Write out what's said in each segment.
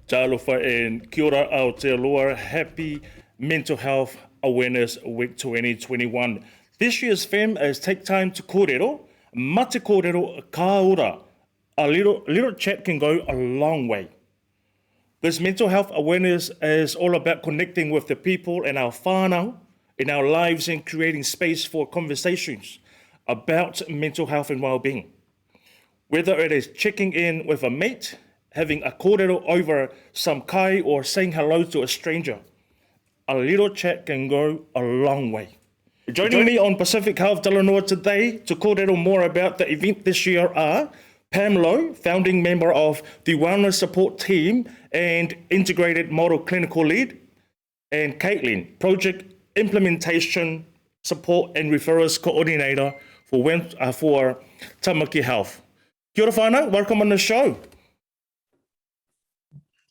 Talofa and kia ora Aotearoa. Happy Mental Health Awareness Week 2021. This year's theme is Take Time to Kōrero. Mate kōrero ka ora. A little chat can go a long way. This mental health awareness is all about connecting with the people in our whānau, in our lives, and creating space for conversations about mental health and well-being. Whether it is checking in with a mate, having a kōrero over some kai, or saying hello to a stranger, a little chat can go a long way. Joining me on Pacific Health Talanoa today to kōrero more about the event this year are Pam Lowe, founding member of the Wellness Support Team and Integrated Model Clinical Lead, and Caitlin, Project Implementation Support and Referrals Coordinator for Tamaki Health. Kia ora whānau, welcome on the show.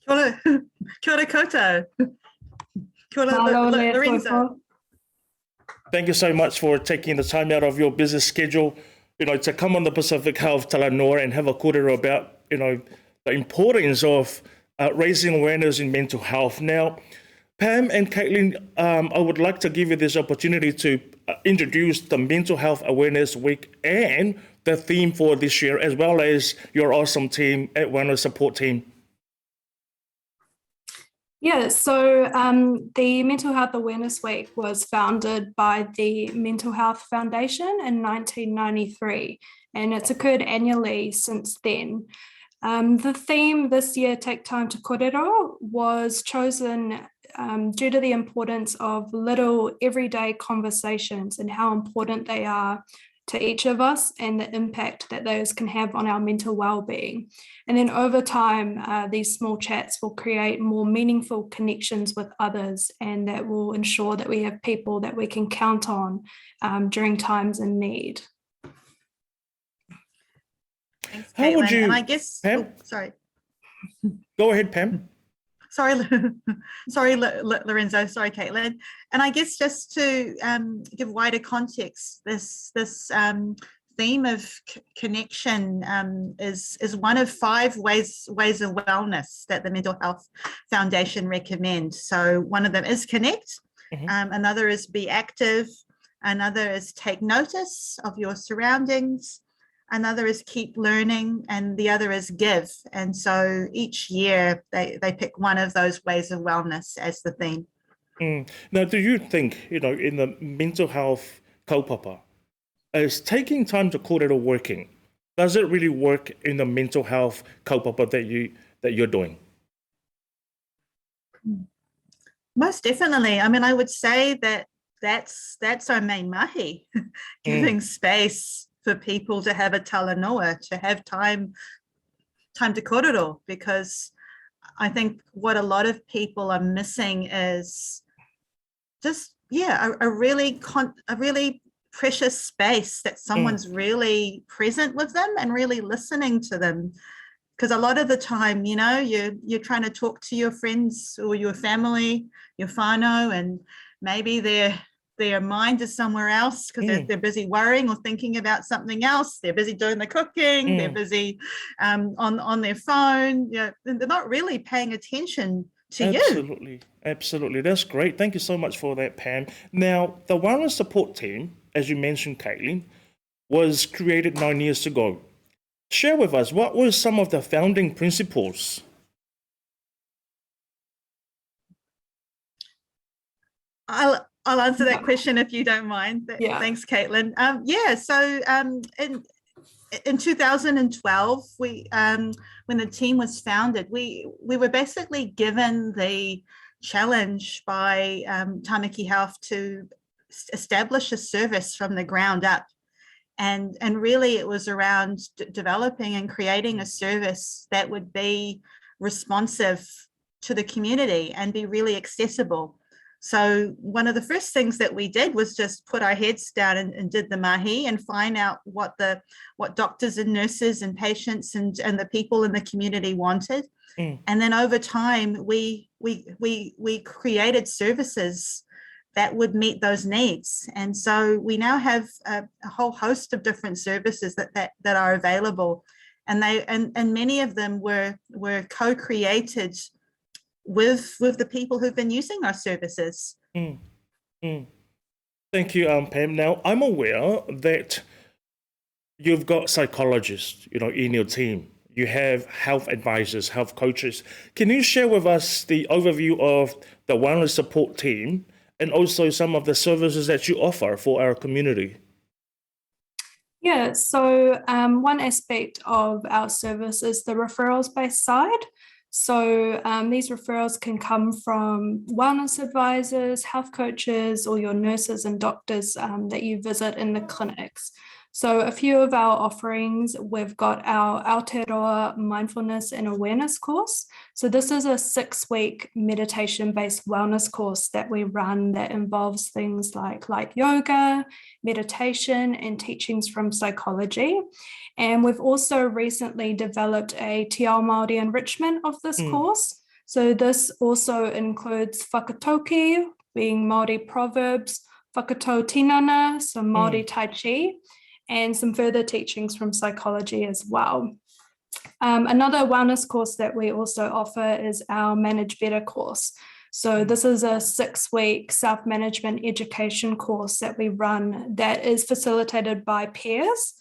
Kia ora koutou. Kia ora Lorenzo. Thank you so much for taking the time out of your busy schedule, to come on the Pacific Health Talanoa and have a kōrero about, the importance of raising awareness in mental health. Now, Pam and Caitlin, I would like to give you this opportunity to introduce the Mental Health Awareness Week and the theme for this year, as well as your awesome team at Wellness Support Team. Yeah, so the Mental Health Awareness Week was founded by the Mental Health Foundation in 1993, and it's occurred annually since then. The theme this year, Take Time to Kōrero, was chosen due to the importance of little everyday conversations and how important they are to each of us and the impact that those can have on our mental well-being. And then over time, these small chats will create more meaningful connections with others, and that will ensure that we have people that we can count on during times in need. Thanks, How would Caitlin. you, and I guess, Pam? sorry. Go ahead, Pam. Sorry, Lorenzo. Sorry, Caitlin. And I guess just to give wider context, this theme of connection is one of 5 ways of wellness that the Mental Health Foundation recommends. So one of them is connect. Another is be active. Another is take notice of your surroundings. Another is keep learning, and the other is give. And so each year they pick one of those ways of wellness as the theme. Now, do you think, in the mental health kaupapa, is taking time to kōrero working? Does it really work in the mental health kaupapa that you're doing? Most definitely. I mean, I would say that's our main mahi, giving space for people to have a talanoa, to have time to kōrero, because I think what a lot of people are missing is just, a really precious space that someone's really present with them and really listening to them. Because a lot of the time, you're trying to talk to your friends or your family, your whānau, and maybe their mind is somewhere else because they're busy worrying or thinking about something else. They're busy doing the cooking. They're busy on their phone. They're not really paying attention to you. Absolutely. That's great. Thank you so much for that, Pam. Now, the Wellness Support Team, as you mentioned, Caitlin, was created 9 years ago. Share with us, what were some of the founding principles? I'll answer that question if you don't mind. Yeah. Thanks, Caitlin. So in 2012, when the team was founded, we were basically given the challenge by Tamaki Health to establish a service from the ground up. And really it was around developing and creating a service that would be responsive to the community and be really accessible. So one of the first things that we did was just put our heads down and did the mahi and find out what doctors and nurses and patients and the people in the community wanted. And then over time, we created services that would meet those needs. And so we now have a whole host of different services that are available. And many of them were co-created with the people who've been using our services. Mm, mm. Thank you, Pam. Now, I'm aware that you've got psychologists, in your team. You have health advisors, health coaches. Can you share with us the overview of the wellness support team and also some of the services that you offer for our community? Yeah, so one aspect of our service is the referrals-based side. So these referrals can come from wellness advisors, health coaches, or your nurses and doctors that you visit in the clinics. So a few of our offerings, we've got our Aotearoa Mindfulness and Awareness course. So this is a 6-week meditation-based wellness course that we run that involves things like yoga, meditation, and teachings from psychology. And we've also recently developed a Te Ao Māori enrichment of this course. So this also includes whakatoki, being Māori proverbs, whakatau tinana, so Māori Tai Chi, and some further teachings from psychology as well. Another wellness course that we also offer is our Manage Better course. So this is a 6-week self-management education course that we run that is facilitated by peers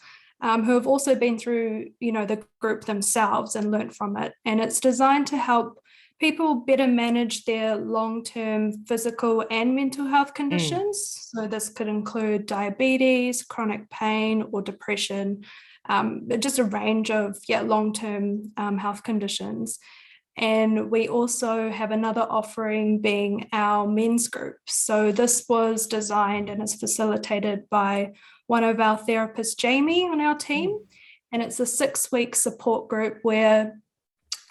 who have also been through, the group themselves and learned from it. And it's designed to help people better manage their long-term physical and mental health conditions. So this could include diabetes, chronic pain, or depression, just a range of long-term health conditions. And we also have another offering being our men's group. So this was designed and is facilitated by one of our therapists, Jamie, on our team. And it's a 6-week support group where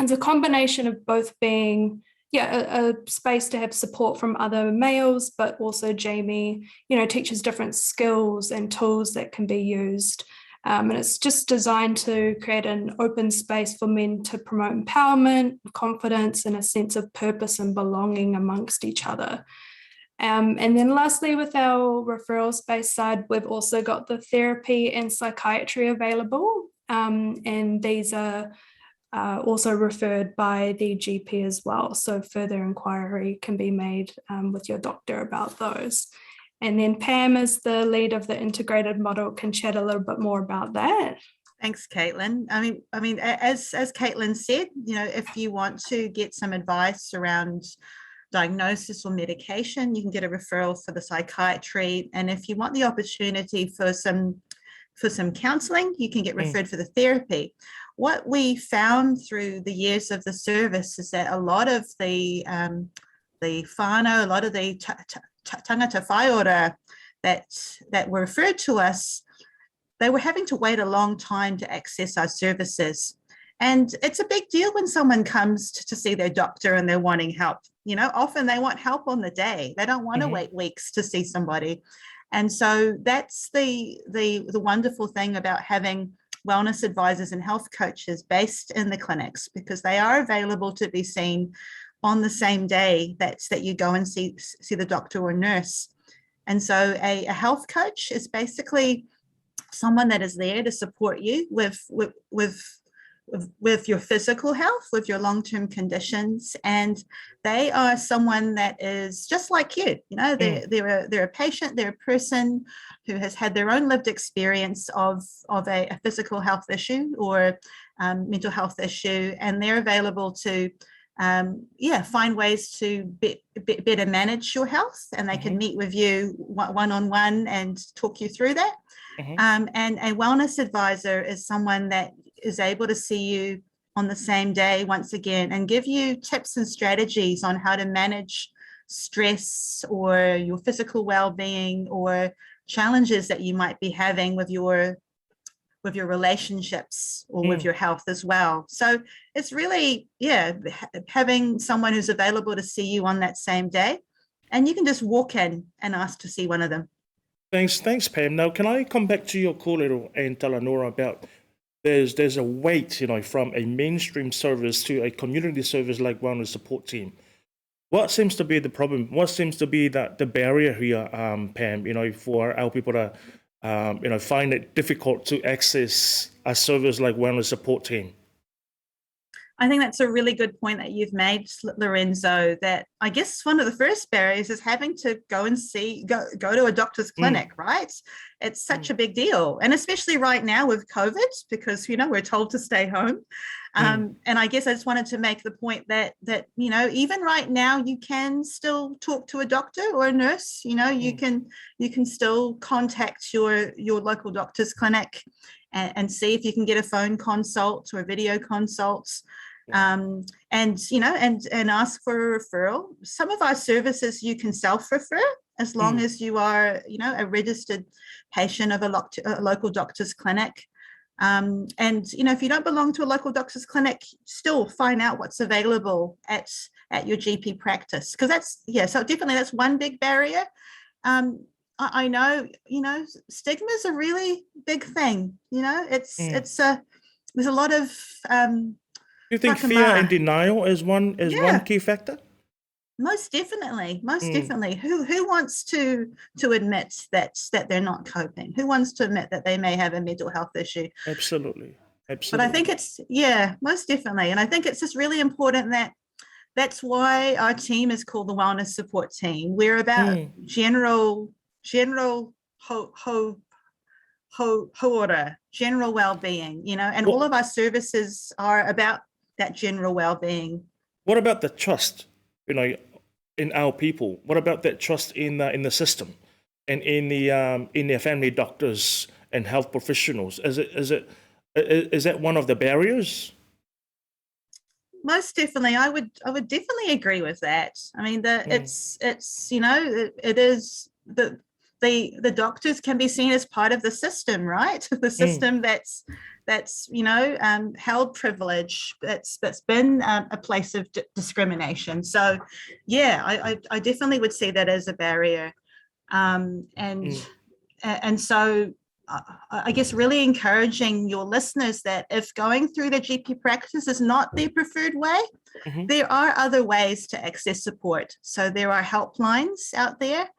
it's a combination of both being, a space to have support from other males, but also Jamie, teaches different skills and tools that can be used. And it's just designed to create an open space for men to promote empowerment, confidence, and a sense of purpose and belonging amongst each other. And then lastly, with our referral-based side, we've also got the therapy and psychiatry available. And these are also referred by the GP as well. So further inquiry can be made with your doctor about those. And then Pam, is the lead of the integrated model, can chat a little bit more about that. Thanks, Caitlin. I mean, as Caitlin said, if you want to get some advice around diagnosis or medication, you can get a referral for the psychiatry. And if you want the opportunity for some counselling, you can get referred for the therapy. What we found through the years of the service is that a lot of the whānau, a lot of the tangata whaiora that were referred to us, they were having to wait a long time to access our services. And it's a big deal when someone comes to see their doctor and they're wanting help. Often they want help on the day. They don't want to wait weeks to see somebody. And so that's the wonderful thing about having wellness advisors and health coaches based in the clinics, because they are available to be seen on the same day that you go and see the doctor or nurse. And so a health coach is basically someone that is there to support you with your physical health, with your long-term conditions, and they are someone that is just like you. They're a patient, they're a person who has had their own lived experience of a physical health issue or mental health issue, and they're available to find ways to better manage your health, and they can meet with you one-on-one and talk you through that. And a wellness advisor is someone that is able to see you on the same day once again and give you tips and strategies on how to manage stress or your physical well-being or challenges that you might be having with your relationships or with your health as well. So it's really, having someone who's available to see you on that same day, and you can just walk in and ask to see one of them. Thanks, Pam. Now, can I come back to your kōrero and Talanoa about there's a weight, from a mainstream service to a community service like wellness support team. What seems to be the problem? What seems to be the barrier here, Pam, for our people to, find it difficult to access a service like wellness support team? I think that's a really good point that you've made, Lorenzo, that I guess one of the first barriers is having to go to a doctor's clinic, right? It's such a big deal. And especially right now with COVID, because, we're told to stay home. And I guess I just wanted to make the point that, even right now, you can still talk to a doctor or a nurse, you can still contact your local doctor's clinic and see if you can get a phone consult or a video consult. And ask for a referral. Some of our services you can self-refer as long as you are, a registered patient of a local doctor's clinic. And if you don't belong to a local doctor's clinic, still find out what's available at your GP practice, because so definitely that's one big barrier. I know, stigma is a really big thing. There's a lot of You think fear and denial is one key factor? Most definitely. Who wants to admit that they're not coping? Who wants to admit that they may have a mental health issue? Absolutely. But I think it's most definitely, and I think it's just really important that's why our team is called the Wellness Support Team. We're about general general well-being, and all of our services are about that general well-being. What about the trust, in our people? What about that trust in the system and in their family doctors and health professionals? Is that one of the barriers? Most definitely, I would definitely agree with that. I mean, it's it is the doctors can be seen as part of the system, right? The system that's held privilege, that's been a place of discrimination. So I definitely would see that as a barrier. And so I guess really encouraging your listeners that if going through the GP practice is not their preferred way, there are other ways to access support. So there are helplines out there.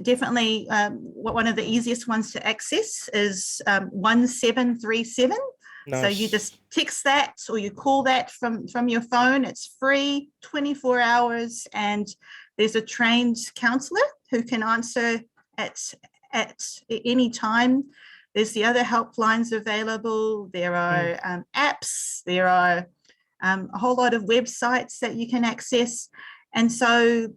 Definitely one of the easiest ones to access is 1737. Nice. So you just text that or you call that from your phone. It's free, 24 hours, and there's a trained counsellor who can answer at any time. There's the other helplines available. There are apps. There are a whole lot of websites that you can access. And so,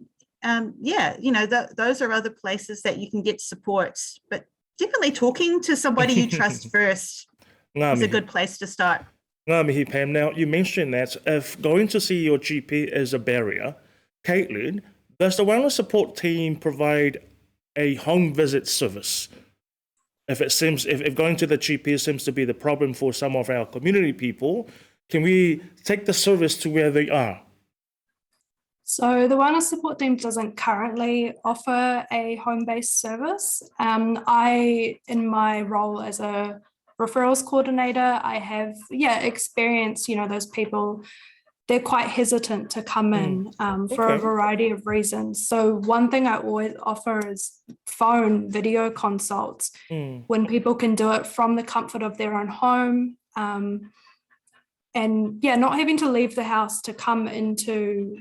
those are other places that you can get support. But definitely talking to somebody you trust first is a good place to start. Now, you mentioned that if going to see your GP is a barrier, Caitlin, does the Wellness Support Team provide a home visit service? If going to the GP seems to be the problem for some of our community people, can we take the service to where they are? So the Wellness Support Team doesn't currently offer a home-based service. In my role as a referrals coordinator, I have experienced, those people, they're quite hesitant to come in for a variety of reasons. So one thing I always offer is phone video consults when people can do it from the comfort of their own home. Not having to leave the house to come into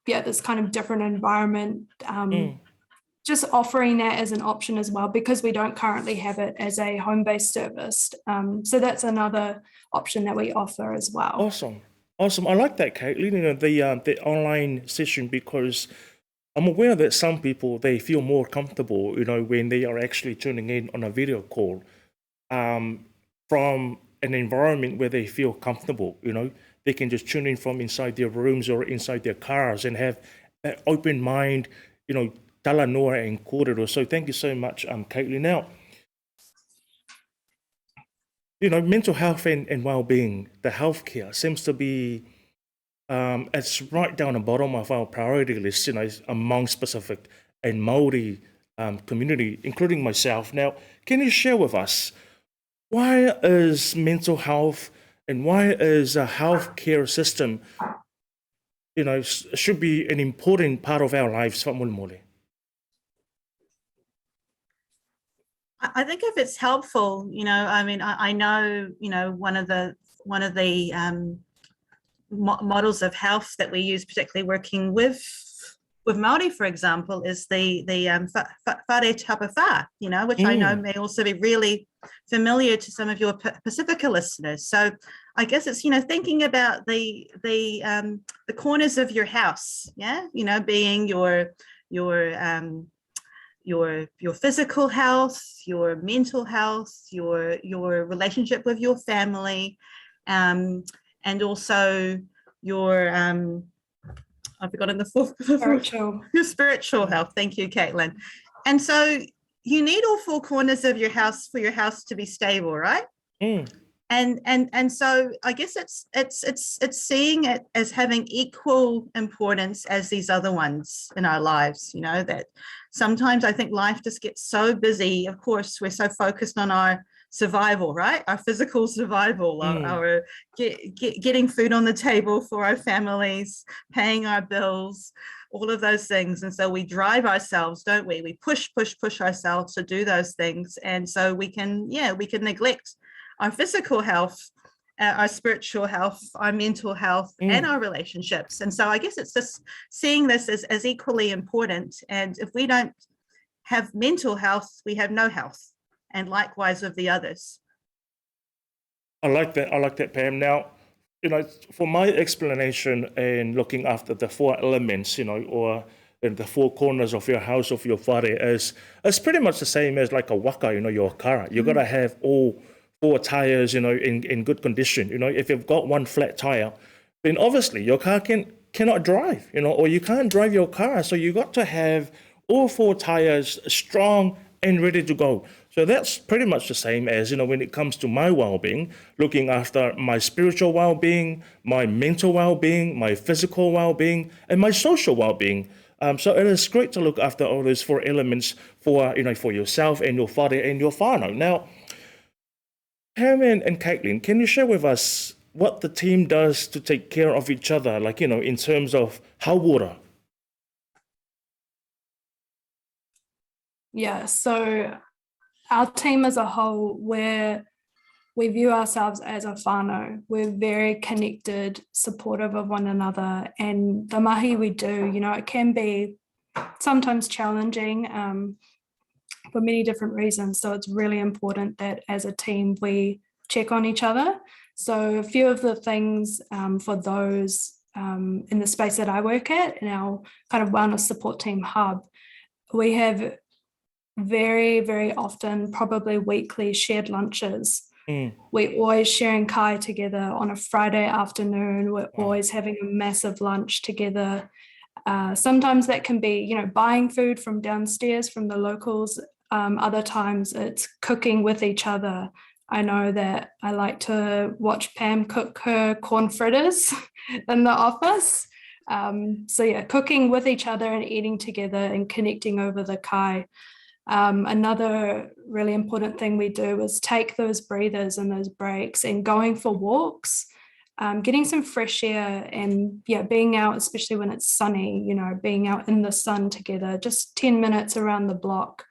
this kind of different environment. Just offering that as an option as well, because we don't currently have it as a home-based service. So that's another option that we offer as well. Awesome. I like that, Caitlin, the online session, because I'm aware that some people, they feel more comfortable, when they are actually tuning in on a video call from an environment where they feel comfortable, They can just tune in from inside their rooms or inside their cars and have that open mind, Talanoa and kōrero. So thank you so much, Caitlin. Now, mental health and well-being, the healthcare seems to be, it's right down the bottom of our priority list, among specific and Māori community, including myself. Now, can you share with us, why is mental health and why is a healthcare system, should be an important part of our lives? I think if it's helpful, I know, one of the models of health that we use, particularly working with Māori, for example, is the whare tapa whā, which I know may also be really familiar to some of your Pacifica listeners. So I guess it's, thinking about the corners of your house, being your physical health, your mental health, your relationship with your family, and also your I've forgotten the fourth. Your spiritual health. Thank you, Caitlin. And so you need all four corners of your house for your house to be stable, right? And so I guess it's seeing it as having equal importance as these other ones in our lives. That sometimes I think life just gets so busy. Of course, we're so focused on our survival, right? Our physical survival, our getting food on the table for our families, paying our bills, all of those things. And so we drive ourselves, don't we? We push ourselves to do those things. And so we can neglect our physical health, our spiritual health, our mental health, and our relationships. And so I guess it's just seeing this as equally important. And if we don't have mental health, we have no health. And likewise with the others. I like that, Pam. Now, for my explanation in looking after the four elements, or in the four corners of your house, of your whare, is pretty much the same as like a waka, your kara. You got to have all four tires, in good condition. If you've got one flat tire, then obviously your car cannot drive, or you can't drive your car. So you got to have all four tires strong and ready to go. So that's pretty much the same as, when it comes to my well-being, looking after my spiritual well-being, my mental well-being, my physical well-being, and my social well-being. So it is great to look after all those four elements for yourself and your whare and your whānau. Now, Pam and Caitlin, can you share with us what the team does to take care of each other, in terms of hauora? Yeah, so our team as a whole, we view ourselves as a whānau. We're very connected, supportive of one another, and the mahi we do, it can be sometimes challenging for many different reasons. So it's really important that as a team we check on each other. So a few of the things for those in the space that I work at, in our kind of wellness support team hub, we have very, very often, probably weekly, shared lunches. We're always sharing kai together on a Friday afternoon. We're always having a massive lunch together. Sometimes that can be, buying food from downstairs from the locals. Other times it's cooking with each other. I know that I like to watch Pam cook her corn fritters in the office. So yeah, cooking with each other and eating together and connecting over the kai. Another really important thing we do is take those breathers and those breaks and going for walks, getting some fresh air, and being out, especially when it's sunny, being out in the sun together, just 10 minutes around the block.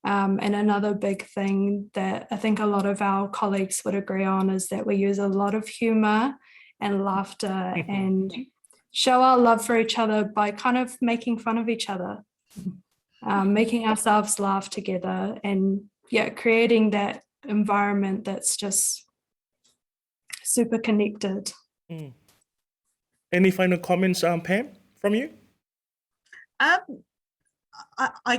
And another big thing that I think a lot of our colleagues would agree on is that we use a lot of humor and laughter and show our love for each other by kind of making fun of each other. Making ourselves laugh together and creating that environment that's just super connected. Any final comments, Pam, from you? I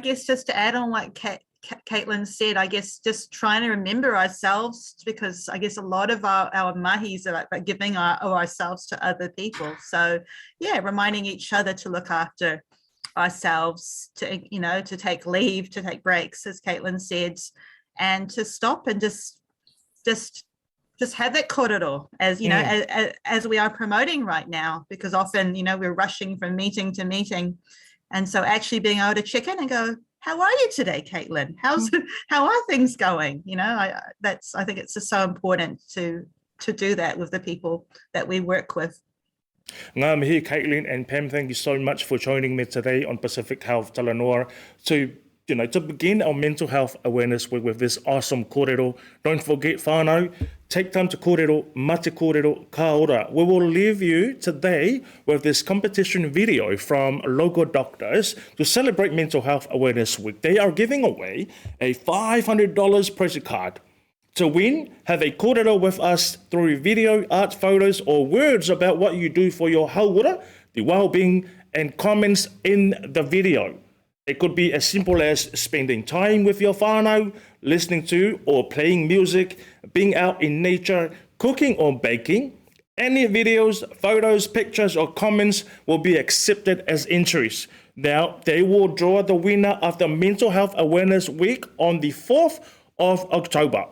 guess just to add on what Caitlin said, I guess just trying to remember ourselves, because I guess a lot of our mahis are like giving ourselves to other people. So reminding each other to look after ourselves, to take leave, to take breaks, as Caitlin said, and to stop and just have that korero, as we are promoting right now, because often we're rushing from meeting to meeting, and so actually being able to check in and go, how are you today, Caitlin? How are things going? I think it's just so important to do that with the people that we work with. Ngā mihi, Caitlin and Pam, thank you so much for joining me today on Pacific Health Talanoa to to begin our mental health awareness week with this awesome kōrero. Don't forget, whānau, take time to kōrero, mate kōrero, ka ora. We will leave you today with this competition video from local doctors to celebrate Mental Health Awareness Week. They are giving away a $500 prize card. To win, have a kōrero with us through video, art, photos, or words about what you do for your hauora, the well-being, and comments in the video. It could be as simple as spending time with your whānau, listening to or playing music, being out in nature, cooking or baking. Any videos, photos, pictures, or comments will be accepted as entries. Now, they will draw the winner of the Mental Health Awareness Week on the 4th of October.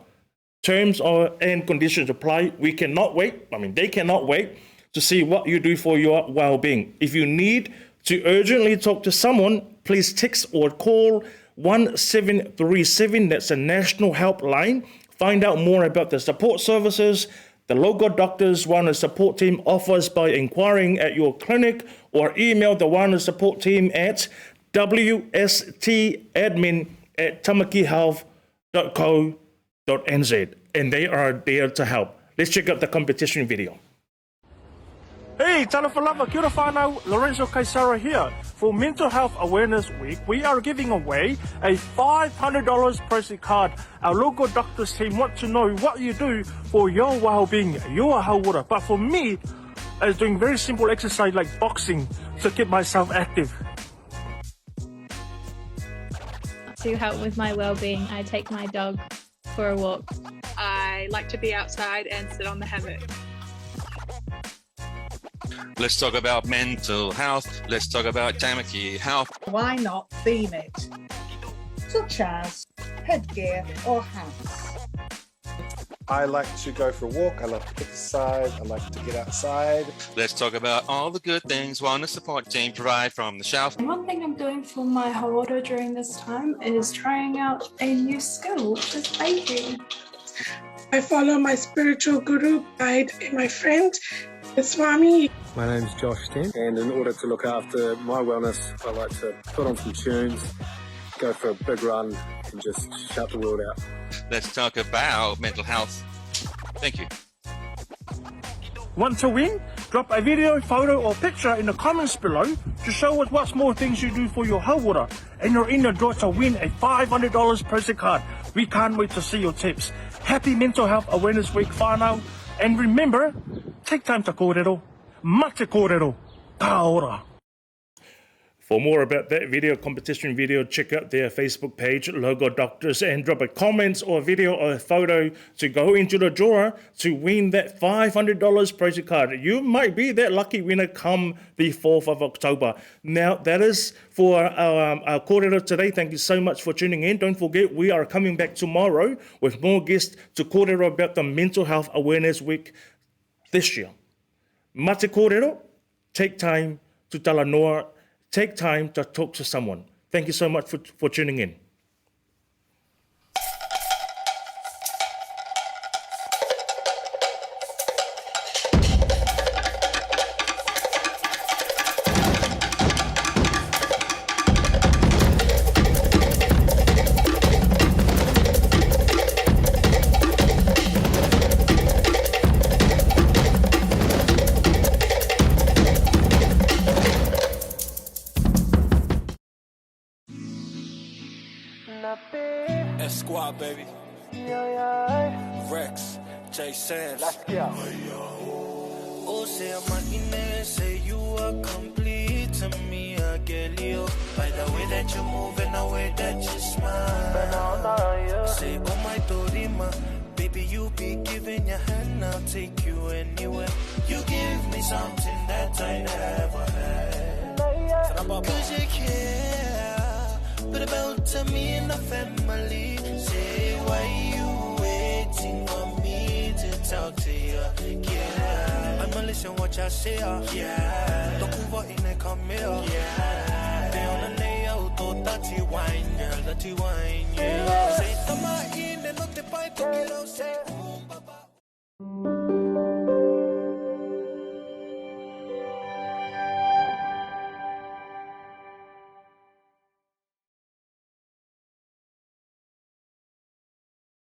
Terms and conditions apply. We cannot wait. They cannot wait to see what you do for your well-being. If you need to urgently talk to someone, please text or call 1737. That's a national helpline. Find out more about the support services the local doctors wellness support team offers by inquiring at your clinic, or email the wellness support team at wstadmin@tamakihealth.co.nz, and they are there to help. Let's check out the competition video. Hey, Talanoa, kia ora whānau, Lorenzo Kaisara here. For Mental Health Awareness Week, we are giving away a $500 prize card. Our local doctors team want to know what you do for your well-being, your hauora. But for me, it's doing very simple exercise like boxing to keep myself active. To help with my well-being, I take my dog for a walk. I like to be outside and sit on the hammock. Let's talk about mental health. Let's talk about Tamaki health. Why not theme it? Such as headgear or hats. I like to go for a walk. I love to exercise. I like to get outside. Let's talk about all the good things wellness support team provide from the shelf. One thing I'm doing for my hauora during this time is trying out a new skill, which is baking. I follow my spiritual guru, guide, and my friend, the Swami. My name's Josh Stent, and in order to look after my wellness, I like to put on some tunes, go for a big run, and just shut the world out. Let's talk about mental health. Thank you. Want to win? Drop a video, photo, or picture in the comments below to show us what small things you do for your hauora, and you're in the draw to win a $500 prize card. We can't wait to see your tips. Happy Mental Health Awareness Week, whānau. And remember, take time to kōrero, mate kōrero, ka ora. For more about that video, competition video, check out their Facebook page, Logo Doctors, and drop a comment or video or a photo to go into the drawer to win that $500 prize card. You might be that lucky winner come the 4th of October. Now, that is for our kōrero today. Thank you so much for tuning in. Don't forget, we are coming back tomorrow with more guests to kōrero about the Mental Health Awareness Week this year. Mate kōrero, take time to Talanoa. Take time to talk to someone. Thank you so much for tuning in. Squad, baby. Rex, J. Sands. Let's go. Oh, say I'm a say you are complete to me, I get you. By the way that you move and the way that you smile. Say, oh my Dorima, baby, you be giving your hand, I'll take you anywhere. You give me something that I never had. Cause you care, but about to me and the family. Say, why you waiting on me to talk to you? Yeah, I'ma listen what y'all say. Yeah, don't move out in the come here. Yeah, they on the nail, to dirty wine, girl, dirty wine. Yeah, say, Tamaki, no te paito, quiero say.